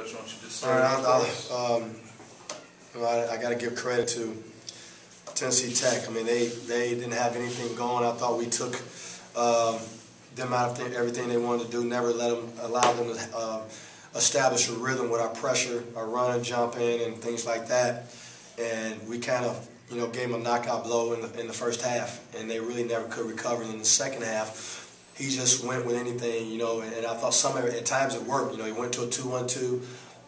Coach. Why don't you just All start? right, I got to give credit to Tennessee Tech. I mean, they didn't have anything going. I thought we took them out of everything they wanted to do. Never allow them to establish a rhythm with our pressure, our run and jump in, and things like that. And we kind of, gave them a knockout blow in the first half, and they really never could recover. And in the second half, he just went with anything, and I thought at times it worked. He went to a 2-1-2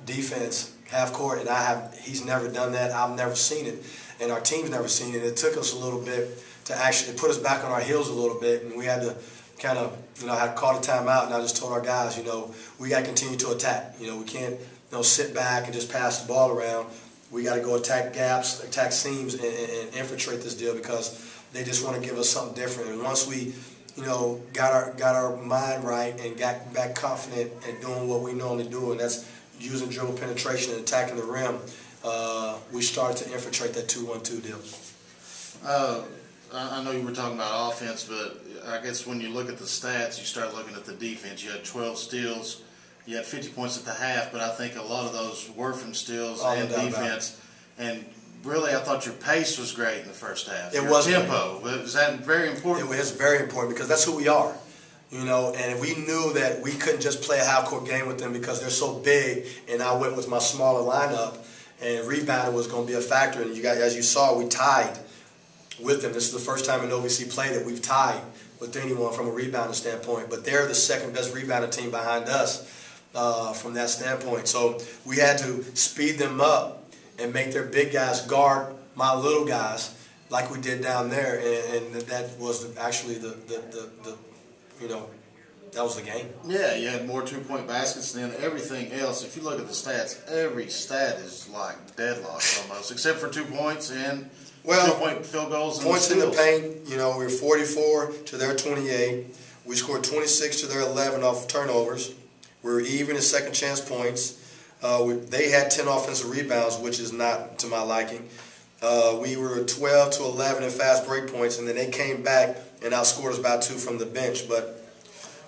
defense, half court, and he's never done that. I've never seen it, and our team's never seen it. It took us a little bit to actually put us back on our heels a little bit, and we had to kind of, I had called a timeout, and I just told our guys, we got to continue to attack. We can't, sit back and just pass the ball around. We got to go attack gaps, attack seams, and infiltrate this deal because they just want to give us something different. And once we, got our mind right and got back confident at doing what we normally do, and that's using dribble penetration and attacking the rim, we started to infiltrate that 2-1-2 deal. I know you were talking about offense, but I guess when you look at the stats, you start looking at the defense. You had 12 steals. You had 50 points at the half, but I think a lot of those were from steals and defense. And really, I thought your pace was great in the first half. It was tempo. Was that very important? It was very important because that's who we are. And we knew that we couldn't just play a half-court game with them because they're so big, and I went with my smaller lineup, and rebounding was going to be a factor. And you guys, as you saw, we tied with them. This is the first time in OVC play that we've tied with anyone from a rebounding standpoint, but they're the second-best rebounding team behind us from that standpoint. So we had to speed them up and make their big guys guard my little guys like we did down there, and that was actually that was the game. Yeah, you had more two-point baskets than everything else. If you look at the stats, every stat is like deadlocked almost, except for 2 points and two-point field goals. Points in the paint, we were 44 to their 28. We scored 26 to their 11 off turnovers. We were even in second chance points. They had 10 offensive rebounds, which is not to my liking. We were 12 to 11 in fast break points, and then they came back and outscored us by 2 from the bench. But,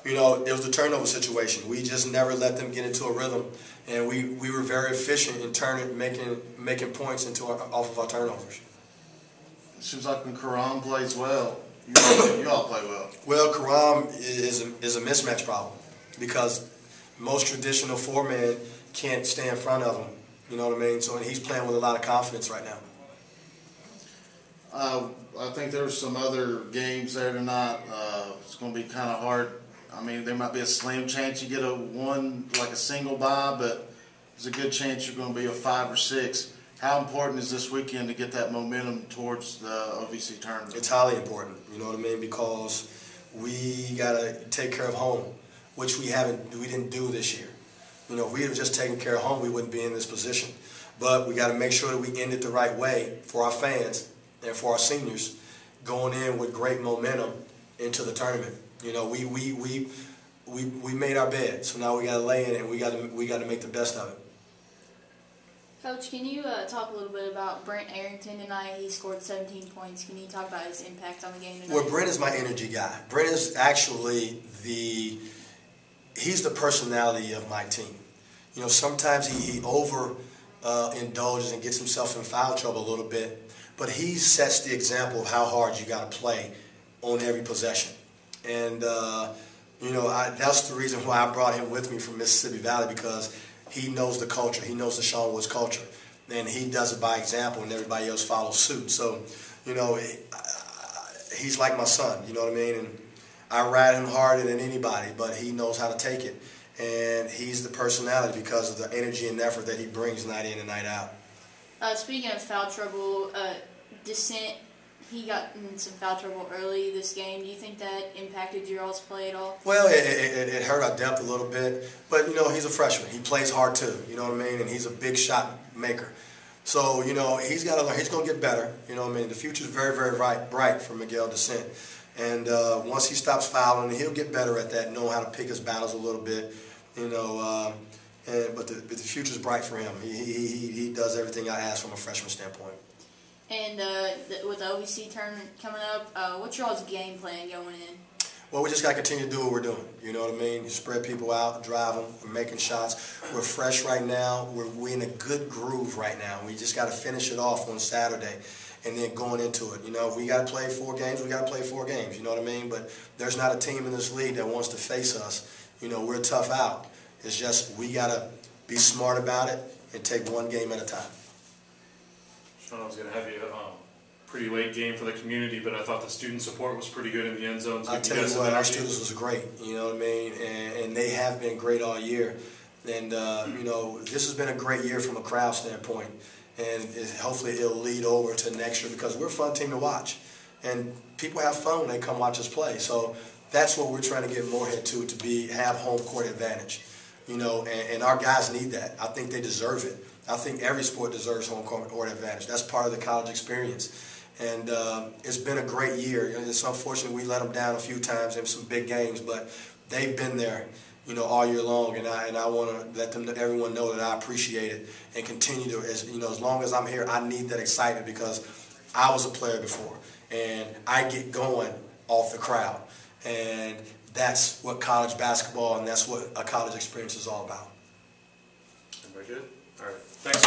it was a turnover situation. We just never let them get into a rhythm, and we were very efficient in making points off of our turnovers. It seems like when Karam plays well, you all play well. Well, Karam is a mismatch problem because most traditional four-man can't stay in front of him. You know what I mean? So he's playing with a lot of confidence right now. I think there's some other games there tonight. It's going to be kind of hard. I mean, there might be a slim chance you get a single bye, but there's a good chance you're going to be a 5 or 6. How important is this weekend to get that momentum towards the OVC tournament? It's highly important, you know what I mean, because we got to take care of home, which we didn't do this year. If we had just taken care of home, we wouldn't be in this position. But we got to make sure that we end it the right way for our fans and for our seniors, going in with great momentum into the tournament. We made our bed, so now we got to lay in it, and we got to make the best of it. Coach, can you talk a little bit about Brent Arrington tonight? He scored 17 points. Can you talk about his impact on the game tonight? Well, Brent is my energy guy. Brent is actually he's the personality of my team. Sometimes he indulges and gets himself in foul trouble a little bit, but he sets the example of how hard you got to play on every possession. And that's the reason why I brought him with me from Mississippi Valley, because he knows the culture. He knows the Sean Woods culture, and he does it by example, and everybody else follows suit. So, he's like my son. You know what I mean? And I ride him harder than anybody, but he knows how to take it. And he's the personality because of the energy and effort that he brings night in and night out. Speaking of foul trouble, Descent, he got in some foul trouble early this game. Do you think that impacted your all's play at all? Well, it hurt our depth a little bit. But, he's a freshman. He plays hard too, you know what I mean? And he's a big shot maker. So, he's got to learn. He's going to get better, you know what I mean? The future's very, very bright for Miguel Descent. And once he stops fouling, he'll get better at that, know how to pick his battles a little bit, but the future's bright for him. He does everything I ask from a freshman standpoint. And with the OVC tournament coming up, what's your all's game plan going in? Well, we just got to continue to do what we're doing. You know what I mean? You spread people out, drive them, we're making shots. We're fresh right now. We're in a good groove right now. We just got to finish it off on Saturday and then going into it. You know, if we got to play 4 games, we got to play 4 games. You know what I mean? But there's not a team in this league that wants to face us. You know, we're tough out. It's just we got to be smart about it and take 1 game at a time. Sean, I was going to have you pretty late game for the community, but I thought the student support was pretty good in the end zones. I'll tell you what, our students was great, you know what I mean, and they have been great all year. And, you know, this has been a great year from a crowd standpoint, and hopefully it'll lead over to next year because we're a fun team to watch. And people have fun when they come watch us play. So that's what we're trying to get Morehead to have home court advantage, you know, and our guys need that. I think they deserve it. I think every sport deserves home court advantage. That's part of the college experience. And it's been a great year. It's unfortunate we let them down a few times in some big games, but they've been there, you know, all year long. And I want to let everyone know that I appreciate it and continue to, as long as I'm here, I need that excitement because I was a player before, and I get going off the crowd. And that's what college basketball and that's what a college experience is all about. Very good. All right. Thanks.